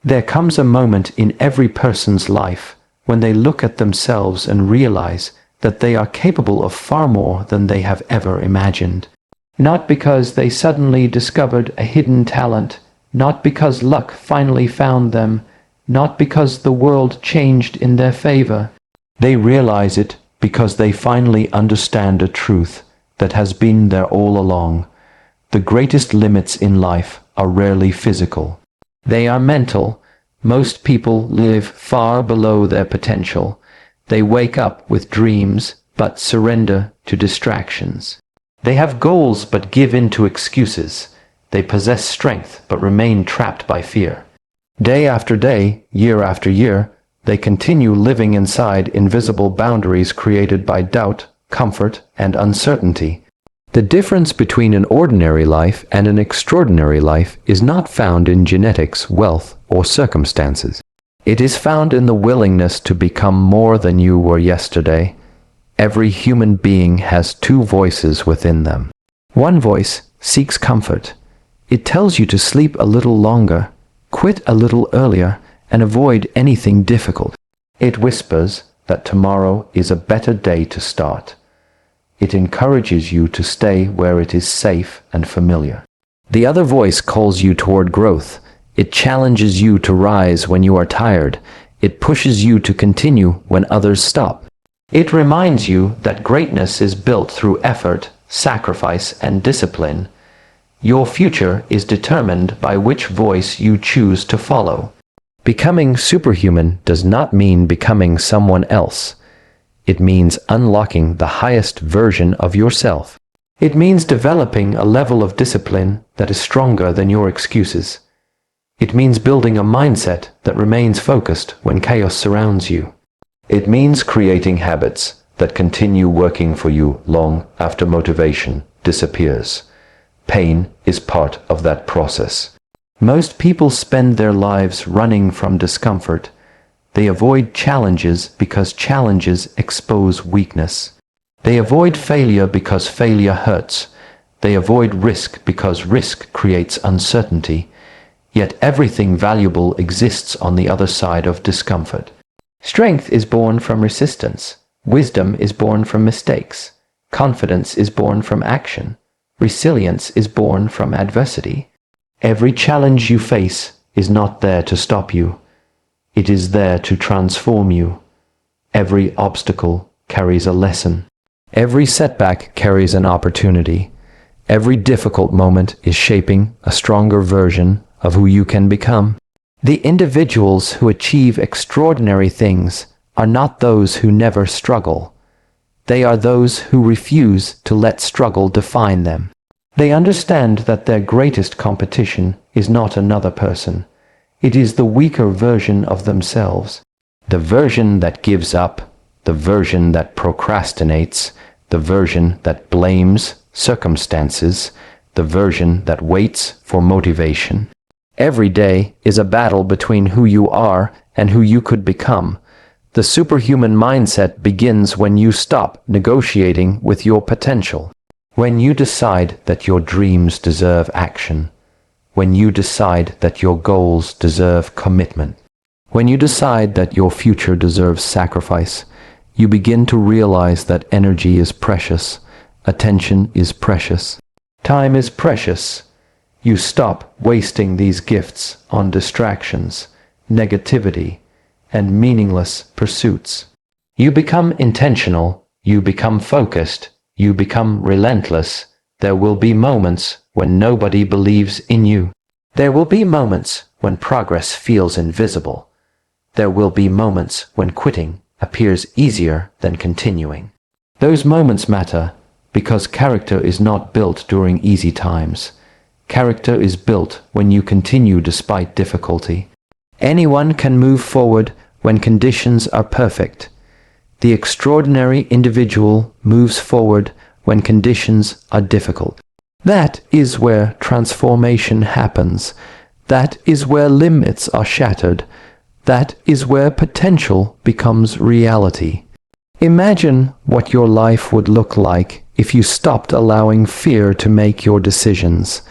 There comes a moment in every person's life when they look at themselves and realize that they are capable of far more than they have ever imagined. Not because they suddenly discovered a hidden talent, not because luck finally found them, not because the world changed in their favor. They realize it because they finally understand a truth that has been there all along. The greatest limits in life are rarely physical. They are mental. Most people live far below their potential. They wake up with dreams, but surrender to distractions. They have goals, but give in to excuses. They possess strength, but remain trapped by fear. Day after day, year after year, they continue living inside invisible boundaries created by doubt, comfort, and uncertainty. The difference between an ordinary life and an extraordinary life is not found in genetics, wealth, or circumstances. It is found in the willingness to become more than you were yesterday. Every human being has two voices within them. One voice seeks comfort. It tells you to sleep a little longer, quit a little earlier, and avoid anything difficult. It whispers that tomorrow is a better day to start. It encourages you to stay where it is safe and familiar. The other voice calls you toward growth. It challenges you to rise when you are tired. It pushes you to continue when others stop. It reminds you that greatness is built through effort, sacrifice, and discipline. Your future is determined by which voice you choose to follow. Becoming superhuman does not mean becoming someone else. It means unlocking the highest version of yourself. It means developing a level of discipline that is stronger than your excuses. It means building a mindset that remains focused when chaos surrounds you. It means creating habits that continue working for you long after motivation disappears. Pain is part of that process. Most people spend their lives running from discomfort. They avoid challenges because challenges expose weakness. They avoid failure because failure hurts. They avoid risk because risk creates uncertainty. Yet everything valuable exists on the other side of discomfort. Strength is born from resistance. Wisdom is born from mistakes. Confidence is born from action. Resilience is born from adversity. Every challenge you face is not there to stop you. It is there to transform you. Every obstacle carries a lesson. Every setback carries an opportunity. Every difficult moment is shaping a stronger version of who you can become. The individuals who achieve extraordinary things are not those who never struggle. They are those who refuse to let struggle define them. They understand that their greatest competition is not another person. It is the weaker version of themselves. The version that gives up, the version that procrastinates, the version that blames circumstances, the version that waits for motivation. Every day is a battle between who you are and who you could become. The superhuman mindset begins when you stop negotiating with your potential. When you decide that your dreams deserve action. When you decide that your goals deserve commitment. When you decide that your future deserves sacrifice, you begin to realize that energy is precious, attention is precious, time is precious. You stop wasting these gifts on distractions, negativity, and meaningless pursuits. You become intentional, you become focused, you become relentless. There will be moments when nobody believes in you. There will be moments when progress feels invisible. There will be moments when quitting appears easier than continuing. Those moments matter because character is not built during easy times. Character is built when you continue despite difficulty. Anyone can move forward when conditions are perfect. The extraordinary individual moves forward when conditions are difficult. That is where transformation happens. That is where limits are shattered. That is where potential becomes reality. Imagine what your life would look like if you stopped allowing fear to make your decisions.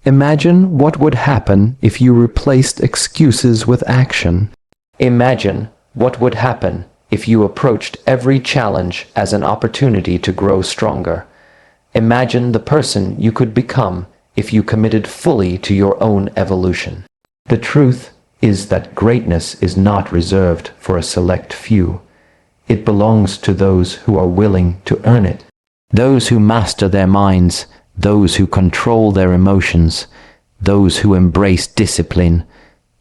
Imagine what would happen if you replaced excuses with action. Imagine what would happen if you approached every challenge as an opportunity to grow stronger. Imagine the person you could become if you committed fully to your own evolution. The truth is that greatness is not reserved for a select few. It belongs to those who are willing to earn it. Those who master their minds, those who control their emotions, those who embrace discipline,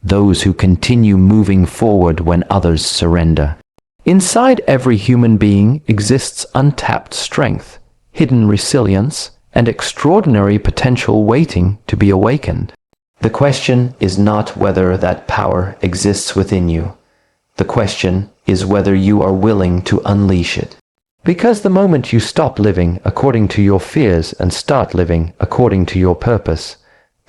those who continue moving forward when others surrender. Inside every human being exists untapped strength, hidden resilience, and extraordinary potential waiting to be awakened. The question is not whether that power exists within you. The question is whether you are willing to unleash it. Because the moment you stop living according to your fears and start living according to your purpose,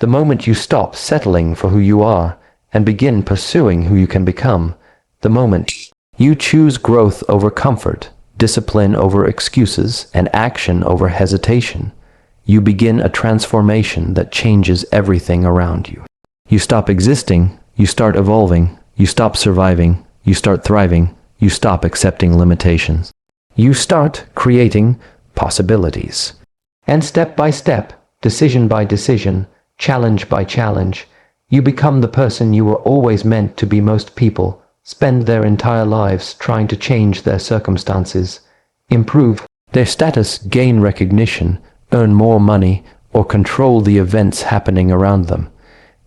the moment you stop settling for who you are and begin pursuing who you can become, the moment you choose growth over comfort, discipline over excuses, and action over hesitation, you begin a transformation that changes everything around you. You stop existing, you start evolving, you stop surviving, you start thriving, you stop accepting limitations. You start creating possibilities. And step by step, decision by decision, challenge by challenge, you become the person you were always meant to be. Most people spend their entire lives trying to change their circumstances, improve their status, gain recognition, earn more money, or control the events happening around them.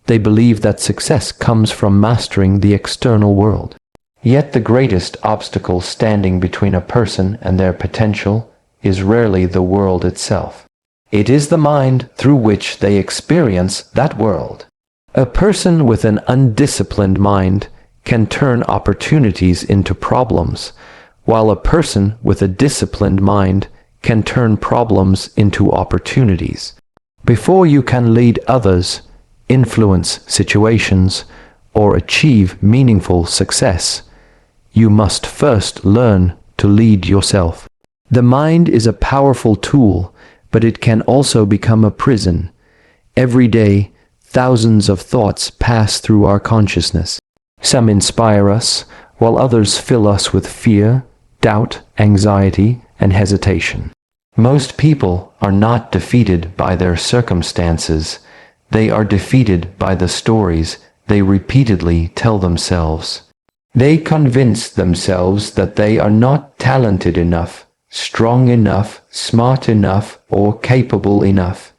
They believe that success comes from mastering the external world. Yet the greatest obstacle standing between a person and their potential is rarely the world itself. It is the mind through which they experience that world. A person with an undisciplined mind can turn opportunities into problems, while a person with a disciplined mind can turn problems into opportunities. Before you can lead others, influence situations, or achieve meaningful success, you must first learn to lead yourself. The mind is a powerful tool, but it can also become a prison. Every day, thousands of thoughts pass through our consciousness. Some inspire us, while others fill us with fear, doubt, anxiety, and hesitation. Most people are not defeated by their circumstances. They are defeated by the stories they repeatedly tell themselves. They convince themselves that they are not talented enough, strong enough, smart enough, or capable enough.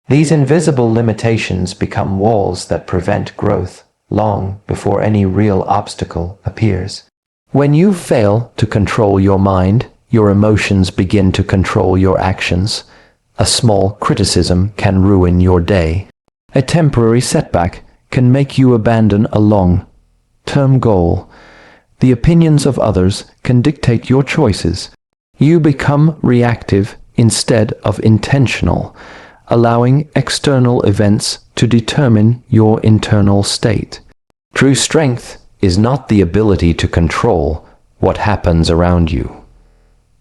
These invisible limitations become walls that prevent growth long before any real obstacle appears. When you fail to control your mind, your emotions begin to control your actions. A small criticism can ruin your day. A temporary setback can make you abandon a long-term goal. The opinions of others can dictate your choices. You become reactive instead of intentional, allowing external events to determine your internal state. True strength is not the ability to control what happens around you.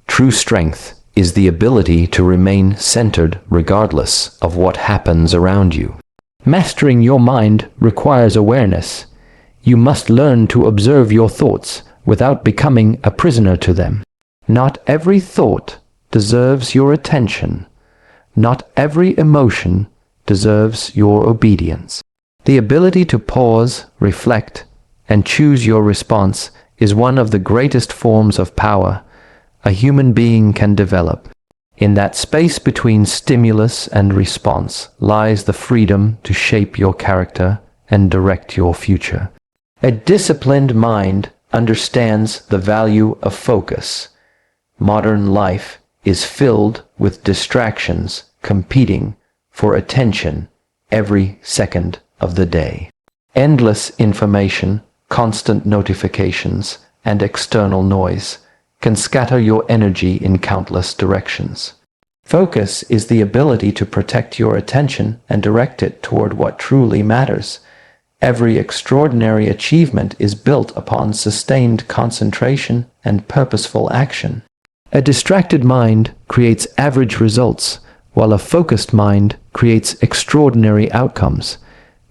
True strength is the ability to remain centered regardless of what happens around you. Mastering your mind requires awareness. You must learn to observe your thoughts without becoming a prisoner to them. Not every thought deserves your attention. Not every emotion deserves your obedience. The ability to pause, reflect, and choose your response is one of the greatest forms of power a human being can develop. In that space between stimulus and response lies the freedom to shape your character and direct your future. A disciplined mind understands the value of focus. Modern life is filled with distractions competing for attention every second of the day. Endless information, constant notifications, and external noise can scatter your energy in countless directions. Focus is the ability to protect your attention and direct it toward what truly matters. Every extraordinary achievement is built upon sustained concentration and purposeful action. A distracted mind creates average results, while a focused mind creates extraordinary outcomes.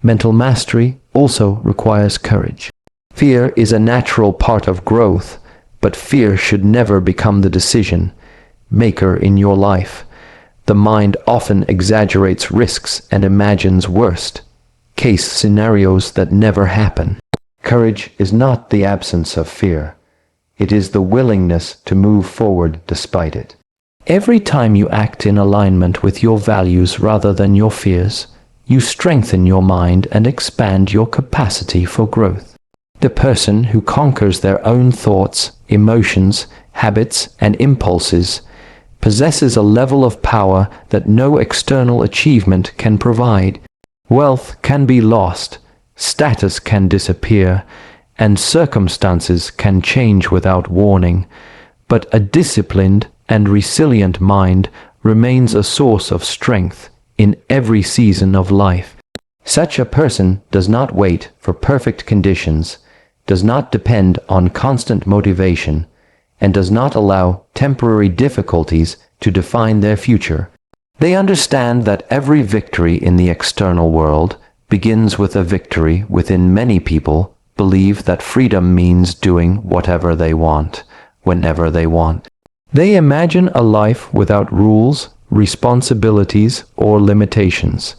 Mental mastery also requires courage. Fear is a natural part of growth, but fear should never become the decision maker in your life. The mind often exaggerates risks and imagines worst-case scenarios that never happen. Courage is not the absence of fear. It is the willingness to move forward despite it. Every time you act in alignment with your values rather than your fears, you strengthen your mind and expand your capacity for growth. The person who conquers their own thoughts, emotions, habits, and impulses possesses a level of power that no external achievement can provide. Wealth can be lost, status can disappear, and circumstances can change without warning, but a disciplined and resilient mind remains a source of strength in every season of life. Such a person does not wait for perfect conditions, does not depend on constant motivation, and does not allow temporary difficulties to define their future. They understand that every victory in the external world begins with a victory within. Many people believe that freedom means doing whatever they want, whenever they want. They imagine a life without rules, responsibilities, or limitations.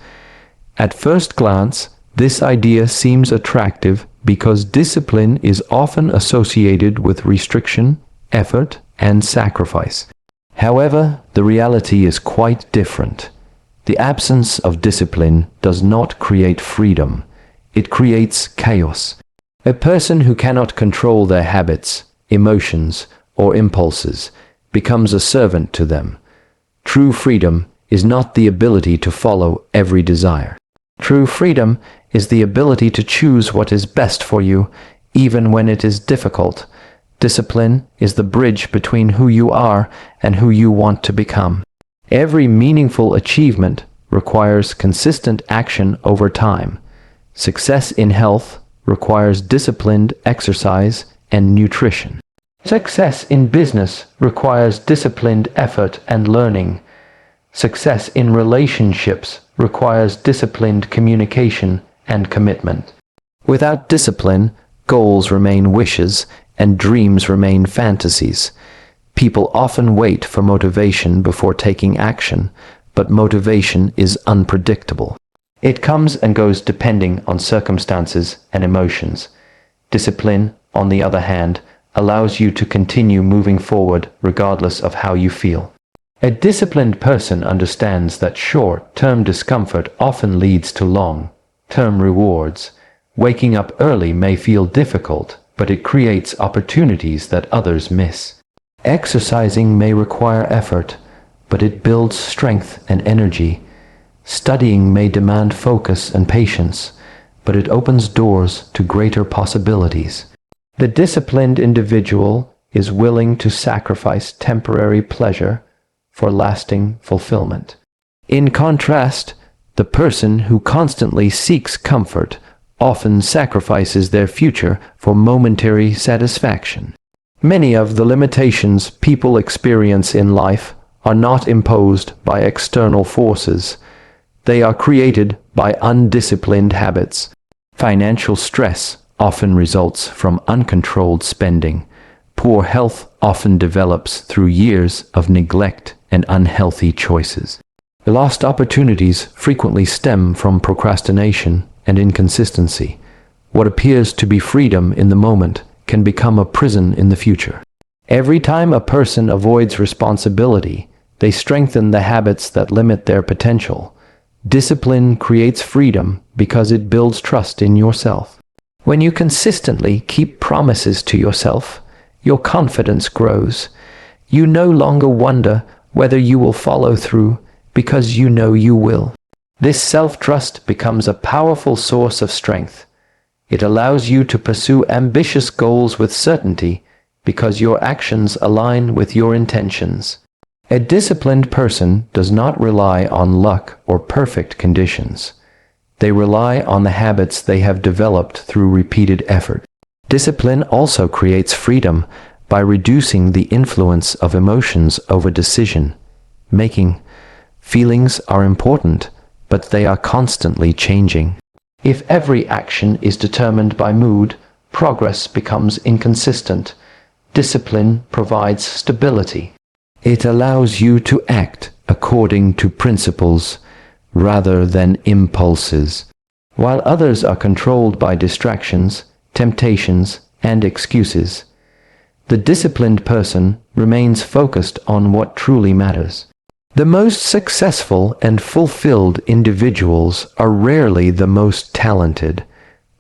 At first glance, this idea seems attractive because discipline is often associated with restriction, effort, and sacrifice. However, the reality is quite different. The absence of discipline does not create freedom. It creates chaos. A person who cannot control their habits, emotions, or impulses becomes a servant to them. True freedom is not the ability to follow every desire. True freedom is the ability to choose what is best for you, even when it is difficult. Discipline is the bridge between who you are and who you want to become. Every meaningful achievement requires consistent action over time. Success in health requires disciplined exercise and nutrition. Success in business requires disciplined effort and learning. Success in relationships requires disciplined communication and commitment. Without discipline, goals remain wishes and dreams remain fantasies. People often wait for motivation before taking action, but motivation is unpredictable. It comes and goes depending on circumstances and emotions. Discipline, on the other hand, allows you to continue moving forward regardless of how you feel. A disciplined person understands that short-term discomfort often leads to long-term rewards. Waking up early may feel difficult, but it creates opportunities that others miss. Exercising may require effort, but it builds strength and energy. Studying may demand focus and patience, but it opens doors to greater possibilities. The disciplined individual is willing to sacrifice temporary pleasure for lasting fulfillment. In contrast, the person who constantly seeks comfort often sacrifices their future for momentary satisfaction. Many of the limitations people experience in life are not imposed by external forces. They are created by undisciplined habits. Financial stress often results from uncontrolled spending. Poor health often develops through years of neglect and unhealthy choices. Lost opportunities frequently stem from procrastination and inconsistency. What appears to be freedom in the moment can become a prison in the future. Every time a person avoids responsibility, they strengthen the habits that limit their potential. Discipline creates freedom because it builds trust in yourself. When you consistently keep promises to yourself, your confidence grows. You no longer wonder whether you will follow through because you know you will. This self-trust becomes a powerful source of strength. It allows you to pursue ambitious goals with certainty because your actions align with your intentions. A disciplined person does not rely on luck or perfect conditions. They rely on the habits they have developed through repeated effort. Discipline also creates freedom by reducing the influence of emotions over decision making. Feelings are important, but they are constantly changing. If every action is determined by mood, progress becomes inconsistent. Discipline provides stability. It allows you to act according to principles rather than impulses. While others are controlled by distractions, temptations, and excuses, the disciplined person remains focused on what truly matters. The most successful and fulfilled individuals are rarely the most talented.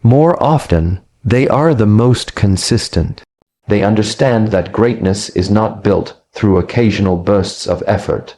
More often, they are the most consistent. They understand that greatness is not built through occasional bursts of effort,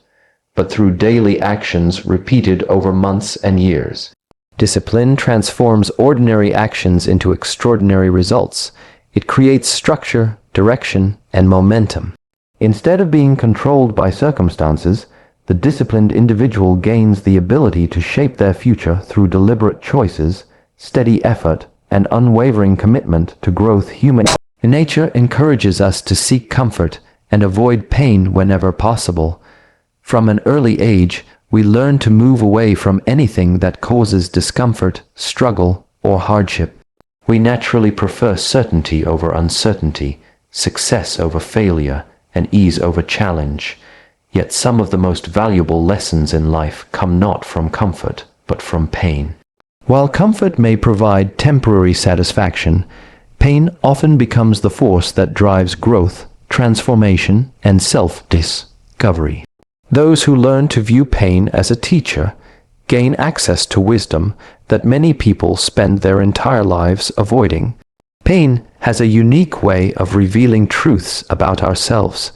but through daily actions repeated over months and years. Discipline transforms ordinary actions into extraordinary results. It creates structure, direction, and momentum. Instead of being controlled by circumstances, the disciplined individual gains the ability to shape their future through deliberate choices, steady effort, and unwavering commitment to growth. Human nature encourages us to seek comfort and avoid pain whenever possible. From an early age, we learn to move away from anything that causes discomfort, struggle, or hardship. We naturally prefer certainty over uncertainty, success over failure, and ease over challenge. Yet some of the most valuable lessons in life come not from comfort, but from pain. While comfort may provide temporary satisfaction, pain often becomes the force that drives growth, transformation, and self-discovery. Those who learn to view pain as a teacher gain access to wisdom that many people spend their entire lives avoiding. Pain has a unique way of revealing truths about ourselves.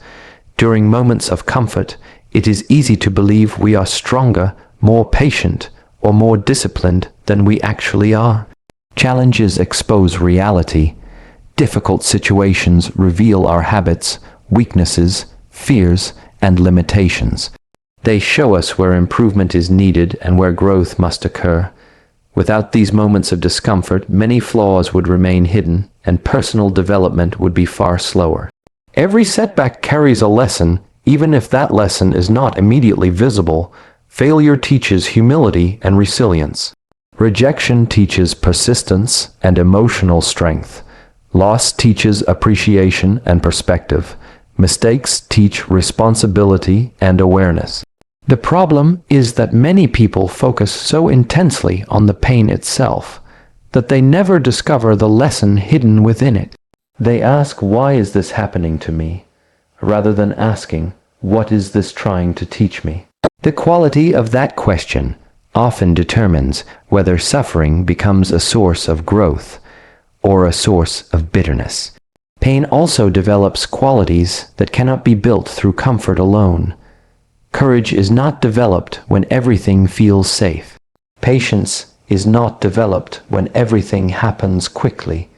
During moments of comfort, it is easy to believe we are stronger, more patient, or more disciplined than we actually are. Challenges expose reality. Difficult situations reveal our habits, weaknesses, fears, and limitations. They show us where improvement is needed and where growth must occur. Without these moments of discomfort, many flaws would remain hidden, and personal development would be far slower. Every setback carries a lesson, even if that lesson is not immediately visible. Failure teaches humility and resilience. Rejection teaches persistence and emotional strength. Loss teaches appreciation and perspective. Mistakes teach responsibility and awareness. The problem is that many people focus so intensely on the pain itself that they never discover the lesson hidden within it. They ask, "Why is this happening to me?" rather than asking, "What is this trying to teach me?" The quality of that question often determines whether suffering becomes a source of growth or a source of bitterness. Pain also develops qualities that cannot be built through comfort alone. Courage is not developed when everything feels safe. Patience is not developed when everything happens quickly.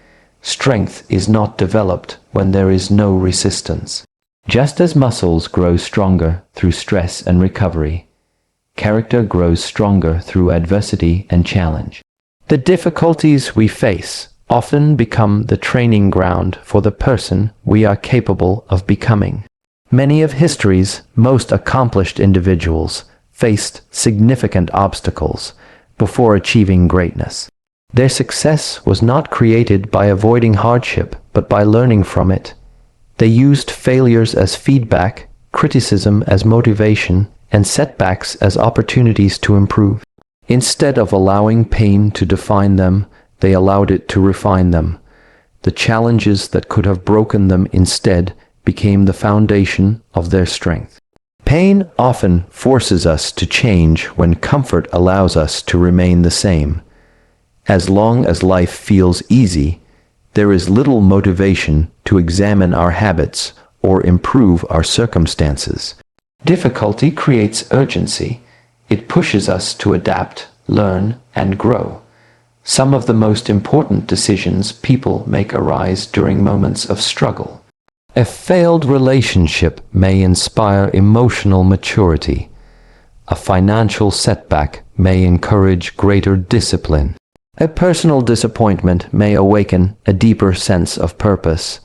Strength is not developed when there is no resistance. Just as muscles grow stronger through stress and recovery, character grows stronger through adversity and challenge. The difficulties we face often become the training ground for the person we are capable of becoming. Many of history's most accomplished individuals faced significant obstacles before achieving greatness. Their success was not created by avoiding hardship, but by learning from it. They used failures as feedback, criticism as motivation, and setbacks as opportunities to improve. Instead of allowing pain to define them, they allowed it to refine them. The challenges that could have broken them instead became the foundation of their strength. Pain often forces us to change when comfort allows us to remain the same. As long as life feels easy, there is little motivation to examine our habits or improve our circumstances. Difficulty creates urgency. It pushes us to adapt, learn, and grow. Some of the most important decisions people make arise during moments of struggle. A failed relationship may inspire emotional maturity. A financial setback may encourage greater discipline. A personal disappointment may awaken a deeper sense of purpose.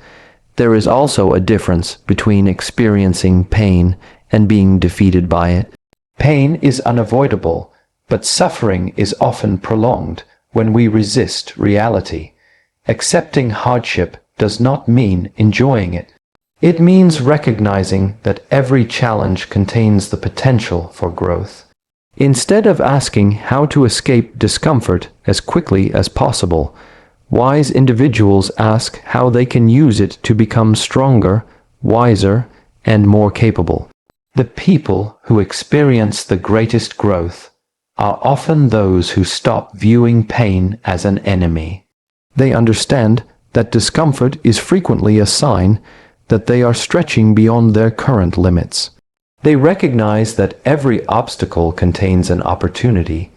There is also a difference between experiencing pain and being defeated by it. Pain is unavoidable, but suffering is often prolonged when we resist reality. Accepting hardship does not mean enjoying it. It means recognizing that every challenge contains the potential for growth. Instead of asking how to escape discomfort as quickly as possible, wise individuals ask how they can use it to become stronger, wiser, and more capable. The people who experience the greatest growth are often those who stop viewing pain as an enemy. They understand that discomfort is frequently a sign that they are stretching beyond their current limits. They recognize that every obstacle contains an opportunity,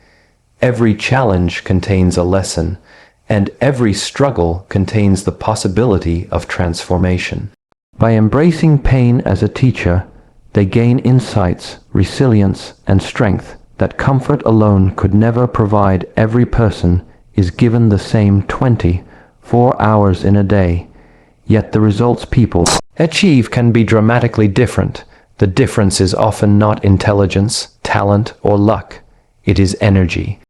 every challenge contains a lesson, and every struggle contains the possibility of transformation. By embracing pain as a teacher, they gain insights, resilience, and strength that comfort alone could never provide. Every person is given the same 24 hours in a day, yet the results people achieve can be dramatically different. The difference is often not intelligence, talent, or luck. It is energy.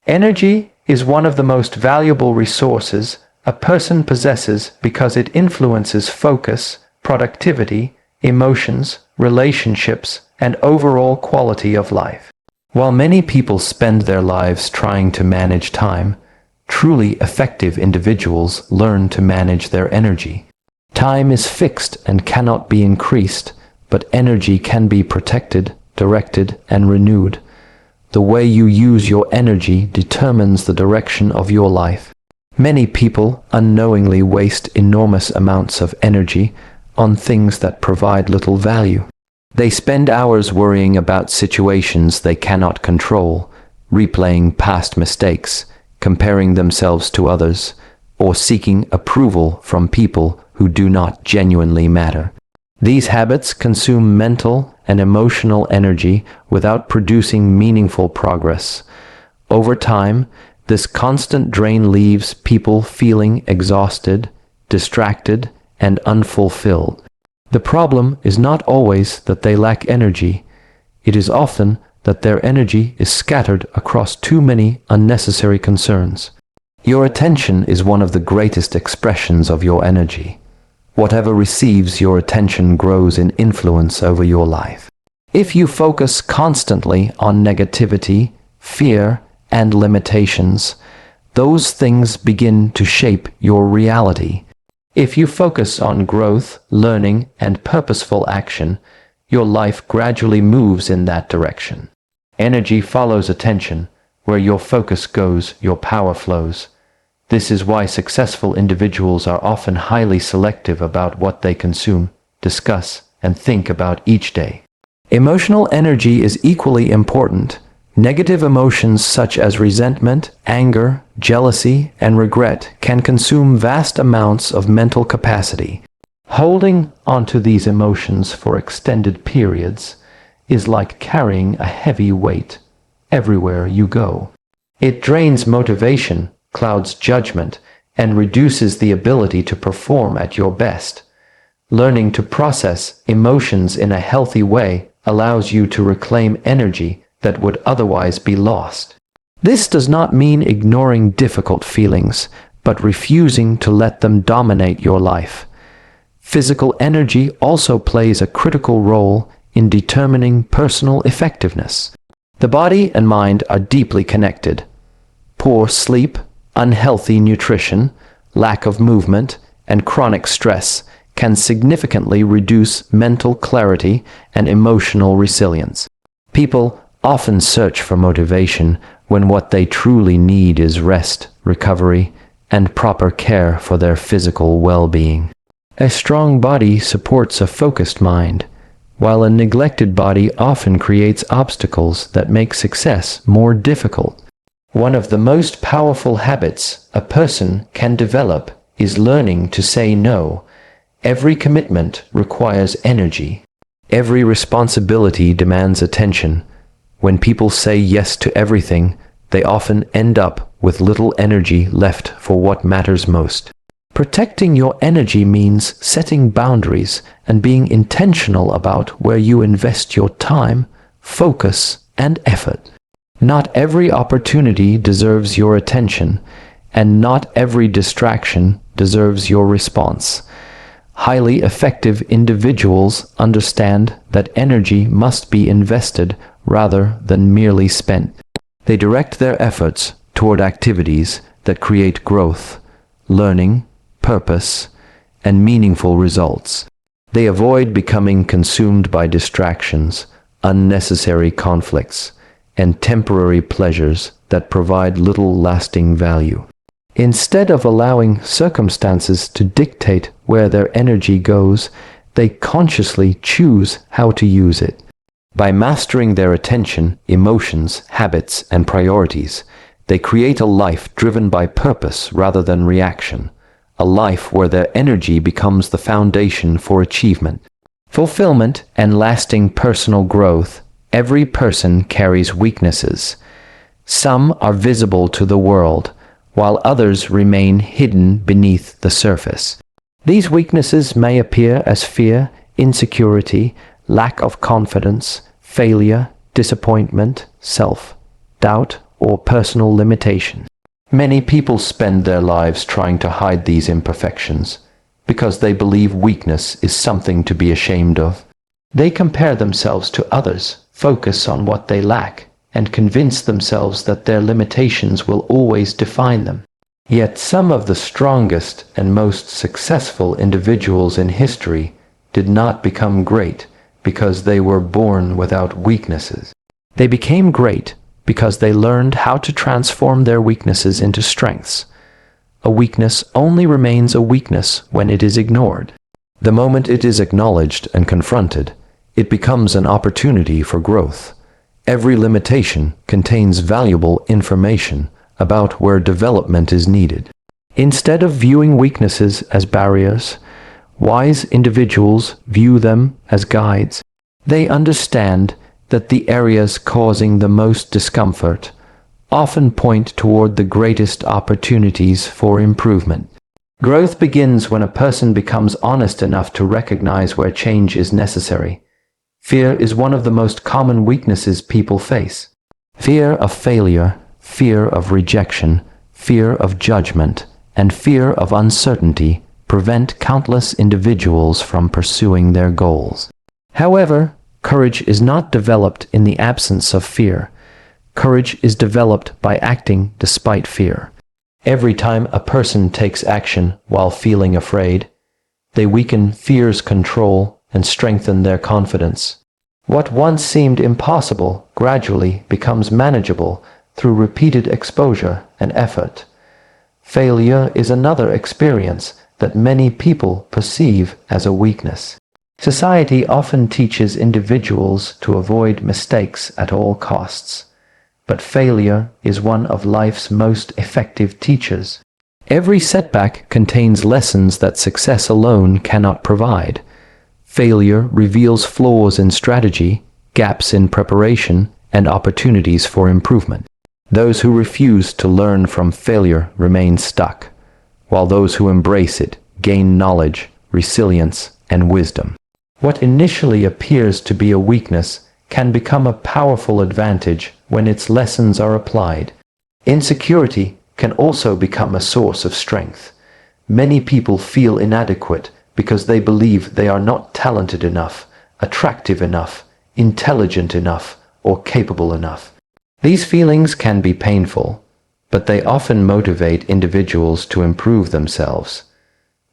Energy is one of the most valuable resources a person possesses because it influences focus, productivity, emotions, relationships, and overall quality of life. While many people spend their lives trying to manage time, truly effective individuals learn to manage their energy. Time is fixed and cannot be increased, but energy can be protected, directed, and renewed. The way you use your energy determines the direction of your life. Many people unknowingly waste enormous amounts of energy on things that provide little value. They spend hours worrying about situations they cannot control, replaying past mistakes, comparing themselves to others, or seeking approval from people who do not genuinely matter. These habits consume mental and emotional energy without producing meaningful progress. Over time, this constant drain leaves people feeling exhausted, distracted, and unfulfilled. The problem is not always that they lack energy. It is often that their energy is scattered across too many unnecessary concerns. Your attention is one of the greatest expressions of your energy. Whatever receives your attention grows in influence over your life. If you focus constantly on negativity, fear, and limitations, those things begin to shape your reality. If you focus on growth, learning, and purposeful action, your life gradually moves in that direction. Energy follows attention. Where your focus goes, your power flows. This is why successful individuals are often highly selective about what they consume, discuss, and think about each day. Emotional energy is equally important. Negative emotions such as resentment, anger, jealousy, and regret can consume vast amounts of mental capacity. Holding onto these emotions for extended periods is like carrying a heavy weight everywhere you go. It drains motivation, clouds judgment, and reduces the ability to perform at your best. Learning to process emotions in a healthy way allows you to reclaim energy that would otherwise be lost. This does not mean ignoring difficult feelings, but refusing to let them dominate your life. Physical energy also plays a critical role in determining personal effectiveness. The body and mind are deeply connected. Poor sleep, unhealthy nutrition, lack of movement, and chronic stress can significantly reduce mental clarity and emotional resilience. People often search for motivation when what they truly need is rest, recovery, and proper care for their physical well-being. A strong body supports a focused mind, while a neglected body often creates obstacles that make success more difficult. One of the most powerful habits a person can develop is learning to say no. Every commitment requires energy. Every responsibility demands attention. When people say yes to everything, they often end up with little energy left for what matters most. Protecting your energy means setting boundaries and being intentional about where you invest your time, focus, and effort. Not every opportunity deserves your attention, and not every distraction deserves your response. Highly effective individuals understand that energy must be invested rather than merely spent. They direct their efforts toward activities that create growth, learning, purpose, and meaningful results. They avoid becoming consumed by distractions, unnecessary conflicts, and temporary pleasures that provide little lasting value. Instead of allowing circumstances to dictate where their energy goes, they consciously choose how to use it. By mastering their attention, emotions, habits, and priorities, they create a life driven by purpose rather than reaction, a life where their energy becomes the foundation for achievement, fulfillment, and lasting personal growth. Every person carries weaknesses. Some are visible to the world, while others remain hidden beneath the surface. These weaknesses may appear as fear, insecurity, lack of confidence, failure, disappointment, self-doubt, or personal limitation. Many people spend their lives trying to hide these imperfections because they believe weakness is something to be ashamed of. They compare themselves to others, focus on what they lack, and convince themselves that their limitations will always define them. Yet some of the strongest and most successful individuals in history did not become great because they were born without weaknesses. They became great because they learned how to transform their weaknesses into strengths. A weakness only remains a weakness when it is ignored. The moment it is acknowledged and confronted, it becomes an opportunity for growth. Every limitation contains valuable information about where development is needed. Instead of viewing weaknesses as barriers, wise individuals view them as guides. They understand that the areas causing the most discomfort often point toward the greatest opportunities for improvement. Growth begins when a person becomes honest enough to recognize where change is necessary. Fear is one of the most common weaknesses people face. Fear of failure, fear of rejection, fear of judgment, and fear of uncertainty prevent countless individuals from pursuing their goals. However, courage is not developed in the absence of fear. Courage is developed by acting despite fear. Every time a person takes action while feeling afraid, they weaken fear's control and strengthen their confidence. What once seemed impossible gradually becomes manageable through repeated exposure and effort. Failure is another experience that many people perceive as a weakness. Society often teaches individuals to avoid mistakes at all costs, but failure is one of life's most effective teachers. Every setback contains lessons that success alone cannot provide. Failure reveals flaws in strategy, gaps in preparation, and opportunities for improvement. Those who refuse to learn from failure remain stuck, while those who embrace it gain knowledge, resilience, and wisdom. What initially appears to be a weakness can become a powerful advantage when its lessons are applied. Insecurity can also become a source of strength. Many people feel inadequate because they believe they are not talented enough, attractive enough, intelligent enough, or capable enough. These feelings can be painful, but they often motivate individuals to improve themselves.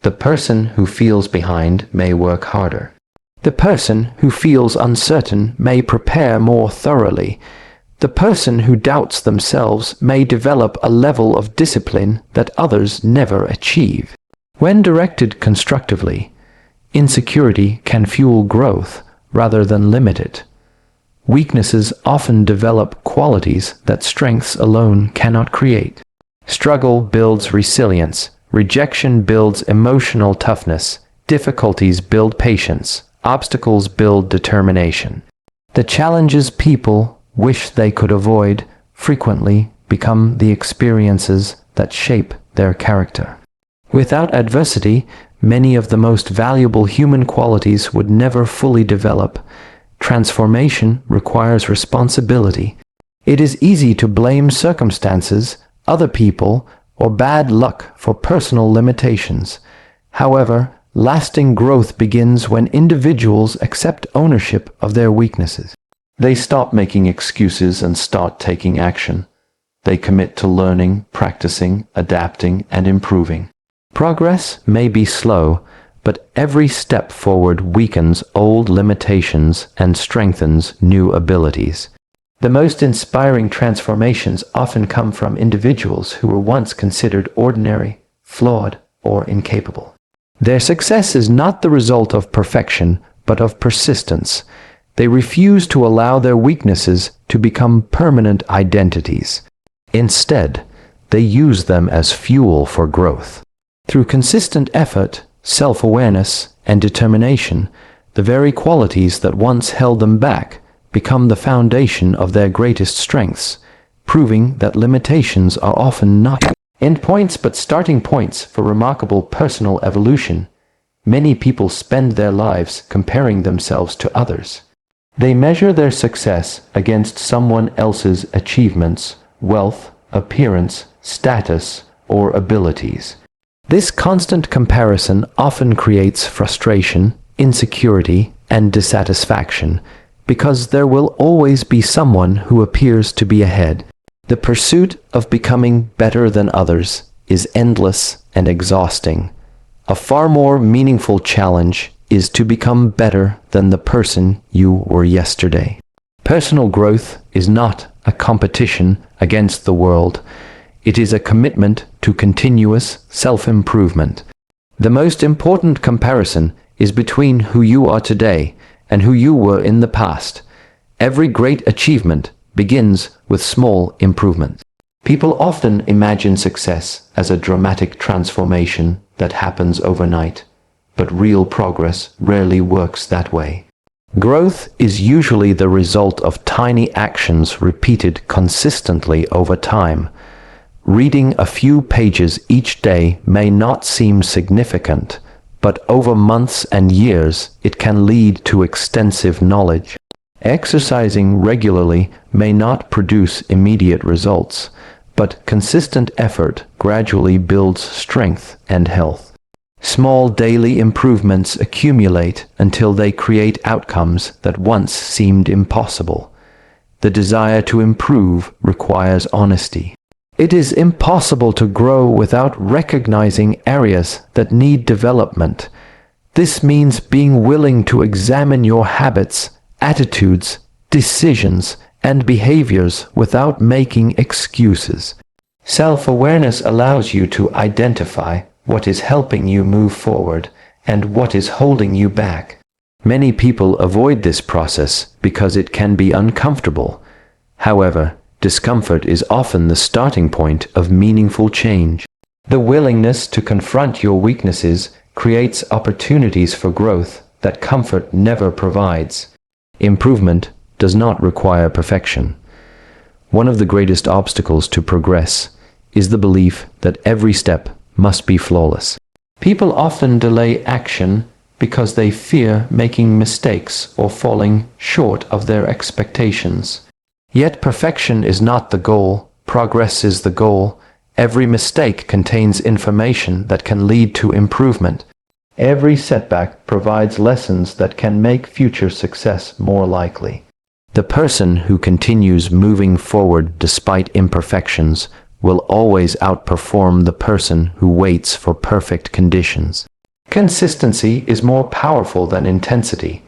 The person who feels behind may work harder. The person who feels uncertain may prepare more thoroughly. The person who doubts themselves may develop a level of discipline that others never achieve. When directed constructively, insecurity can fuel growth rather than limit it. Weaknesses often develop qualities that strengths alone cannot create. Struggle builds resilience. Rejection builds emotional toughness. Difficulties build patience. Obstacles build determination. The challenges people wish they could avoid frequently become the experiences that shape their character. Without adversity, many of the most valuable human qualities would never fully develop. transformation requires responsibility. It is easy to blame circumstances, other people, or bad luck for personal limitations. However, lasting growth begins when individuals accept ownership of their weaknesses. They stop making excuses and start taking action. They commit to learning, practicing, adapting, and improving. Progress may be slow, but every step forward weakens old limitations and strengthens new abilities. The most inspiring transformations often come from individuals who were once considered ordinary, flawed, or incapable. Their success is not the result of perfection, but of persistence. They refuse to allow their weaknesses to become permanent identities. Instead, they use them as fuel for growth. Through consistent effort, self-awareness, and determination, the very qualities that once held them back become the foundation of their greatest strengths, proving that limitations are often not endpoints but starting points for remarkable personal evolution. Many people spend their lives comparing themselves to others. They measure their success against someone else's achievements, wealth, appearance, status, or abilities. This constant comparison often creates frustration, insecurity, and dissatisfaction, because there will always be someone who appears to be ahead. The pursuit of becoming better than others is endless and exhausting. A far more meaningful challenge is to become better than the person you were yesterday. Personal growth is not a competition against the world. It is a commitment to continuous self-improvement. The most important comparison is between who you are today and who you were in the past. Every great achievement begins with small improvements. People often imagine success as a dramatic transformation that happens overnight, but real progress rarely works that way. Growth is usually the result of tiny actions repeated consistently over time. Reading a few pages each day may not seem significant, but over months and years it can lead to extensive knowledge. Exercising regularly may not produce immediate results, but consistent effort gradually builds strength and health. Small daily improvements accumulate until they create outcomes that once seemed impossible. The desire to improve requires honesty. It is impossible to grow without recognizing areas that need development. This means being willing to examine your habits, attitudes, decisions, and behaviors without making excuses. Self-awareness allows you to identify what is helping you move forward and what is holding you back. Many people avoid this process because it can be uncomfortable. However, discomfort is often the starting point of meaningful change. The willingness to confront your weaknesses creates opportunities for growth that comfort never provides. Improvement does not require perfection. One of the greatest obstacles to progress is the belief that every step must be flawless. People often delay action because they fear making mistakes or falling short of their expectations. Yet perfection is not the goal, progress is the goal. Every mistake contains information that can lead to improvement. Every setback provides lessons that can make future success more likely. The person who continues moving forward despite imperfections will always outperform the person who waits for perfect conditions. Consistency is more powerful than intensity.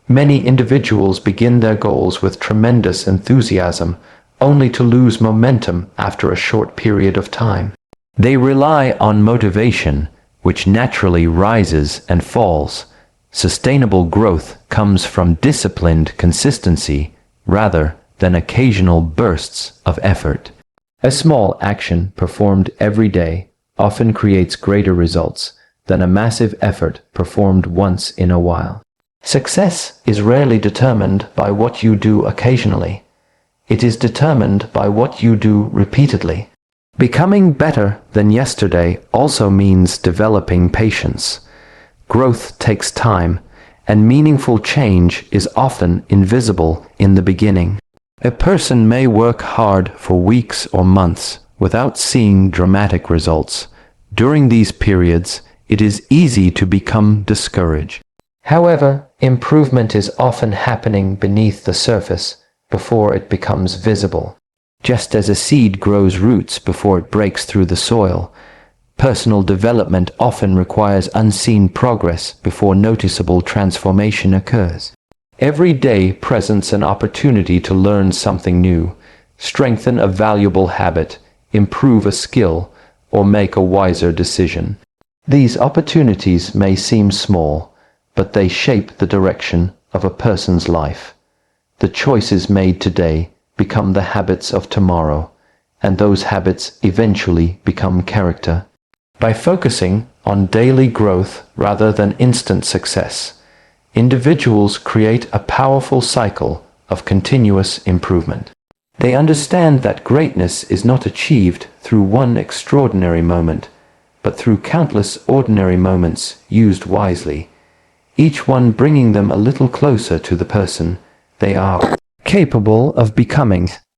Many individuals begin their goals with tremendous enthusiasm, only to lose momentum after a short period of time. They rely on motivation, which naturally rises and falls. Sustainable growth comes from disciplined consistency rather than occasional bursts of effort. A small action performed every day often creates greater results than a massive effort performed once in a while. Success is rarely determined by what you do occasionally. It is determined by what you do repeatedly. Becoming better than yesterday also means developing patience. Growth takes time, and meaningful change is often invisible in the beginning. A person may work hard for weeks or months without seeing dramatic results. During these periods, it is easy to become discouraged. However, improvement is often happening beneath the surface before it becomes visible. Just as a seed grows roots before it breaks through the soil, personal development often requires unseen progress before noticeable transformation occurs. Every day presents an opportunity to learn something new, strengthen a valuable habit, improve a skill, or make a wiser decision. These opportunities may seem small, but they shape the direction of a person's life. The choices made today become the habits of tomorrow, and those habits eventually become character. By focusing on daily growth rather than instant success, individuals create a powerful cycle of continuous improvement. They understand that greatness is not achieved through one extraordinary moment, but through countless ordinary moments used wisely, each one bringing them a little closer to the person they are capable of becoming.